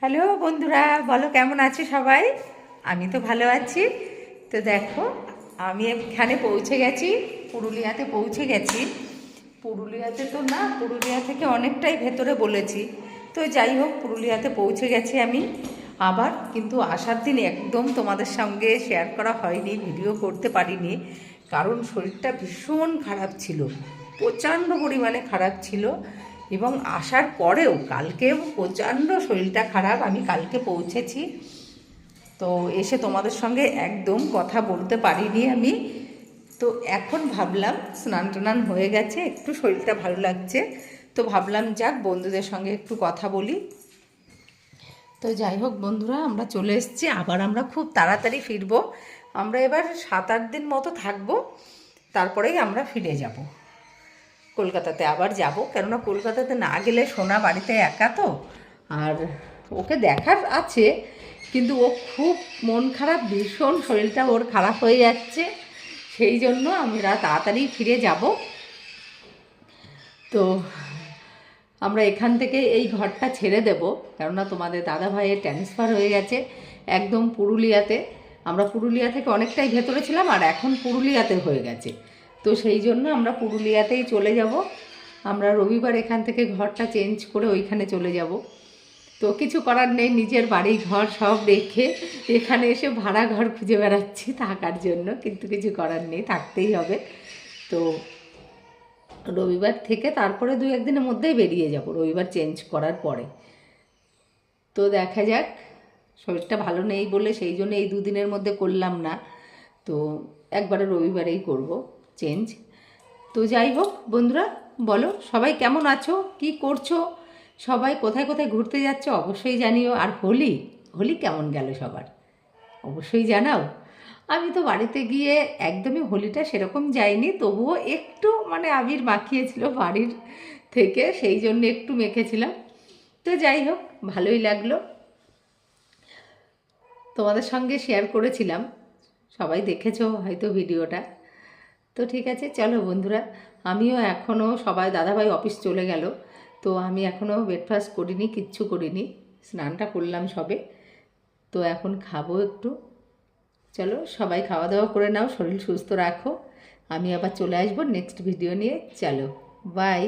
Hello বন্ধুরা, বলো কেমন আছো সবাই? আমি তো ভালো আছি। তো দেখো, আমি এখানে পৌঁছে গেছি, পুরুলিয়াতে পৌঁছে গেছি। পুরুলিয়াতে তো না, পুরুলিয়া থেকে অনেকটাই ভেতরে বলেছি। তো যাই হোক, পুরুলিয়াতে পৌঁছে গেছি আমি। আবার কিন্তু আসার দিন একদম তোমাদের সঙ্গে শেয়ার করা হয়নি, ভিডিও করতে পারিনি, কারণ শরীরটা ভীষণ খারাপ ছিল, প্রচণ্ড পরিমাণে খারাপ ছিল। এবং আসার পরেও কালকেও প্রচণ্ড শরীরটা খারাপ। আমি কালকে পৌঁছেছি, তো এসে তোমাদের সঙ্গে একদম কথা বলতে পারিনি আমি। তো এখন ভাবলাম, স্নান টান হয়ে গেছে, একটু শরীরটা ভালো লাগছে, তো ভাবলাম যাক বন্ধুদের সঙ্গে একটু কথা বলি। তো যাই হোক বন্ধুরা, আমরা চলে এসেছি। আবার আমরা খুব তাড়াতাড়ি ফিরবো। আমরা এবার 7-8 দিন মতো থাকবো, তারপরেই আমরা ফিরে যাব কলকাতাতে। আবার যাব, কেননা কলকাতাতে না গেলে সোনা বাড়িতে একা তো, আর ওকে দেখার আছে, কিন্তু ও খুব মন খারাপ, ভীষণ শরীরটা ওর খারাপ হয়ে যাচ্ছে, সেই জন্য আমরা তাড়াতাড়ি ফিরে যাব। তো আমরা এখান থেকে এই ঘরটা ছেড়ে দেব, কেননা তোমাদের দাদা ভাইয়ের ট্রান্সফার হয়ে গেছে একদম পুরুলিয়াতে। আমরা পুরুলিয়া থেকে অনেকটাই ভেতরে ছিলাম, আর এখন পুরুলিয়াতে হয়ে গেছে। তো সেই জন্য আমরা পুরুলিয়াতেই চলে যাব। আমরা রবিবার এখান থেকে ঘরটা চেঞ্জ করে ওইখানে চলে যাব। তো কিছু করার নেই, নিজের বাড়ি ঘর সব রেখে এখানে এসে ভাড়া ঘর খুঁজে বেড়াচ্ছি থাকার জন্য, কিন্তু কিছু করার নেই, থাকতেই হবে। তো রবিবার থেকে তারপরে 2-1 দিনের মধ্যেই বেরিয়ে যাব, রবিবার চেঞ্জ করার পরে। তো দেখা যাক, শরীরটা ভালো নেই বলে সেই জন্য এই 2 দিনের মধ্যে করলাম না, তো একবারে রবিবারেই করব চেঞ্জ। তো যাই হোক বন্ধুরা, বলো সবাই কেমন আছো, কি করছো, সবাই কোথায় কোথায় ঘুরতে যাচ্ছ অবশ্যই জানিও। আর হোলি হোলি কেমন গেল সবার অবশ্যই জানাও। আমি তো বাড়িতে গিয়ে একদমই হোলিটা সেরকম যাইনি, তবুও একটু মানে আবির মাখিয়েছিল বাড়ির থেকে, সেই জন্য একটু মেখেছিলাম। তো যাই হোক, ভালোই লাগলো, তোমাদের সঙ্গে শেয়ার করেছিলাম, সবাই দেখেছো হয়তো ভিডিওটা। তো ঠিক আছে, চলো বন্ধুরা, আমিও এখনও, সবাই দাদাভাই অফিস চলে গেল, তো আমি এখনও ব্রেকফাস্ট করিনি, কিচ্ছু করিনি, স্নানটা করলাম সবে। তো এখন খাবো একটু। চলো সবাই খাওয়া দাওয়া করে নাও, শরীর সুস্থ রাখো। আমি আবার চলে আসবো নেক্সট ভিডিও নিয়ে। চলো, বাই।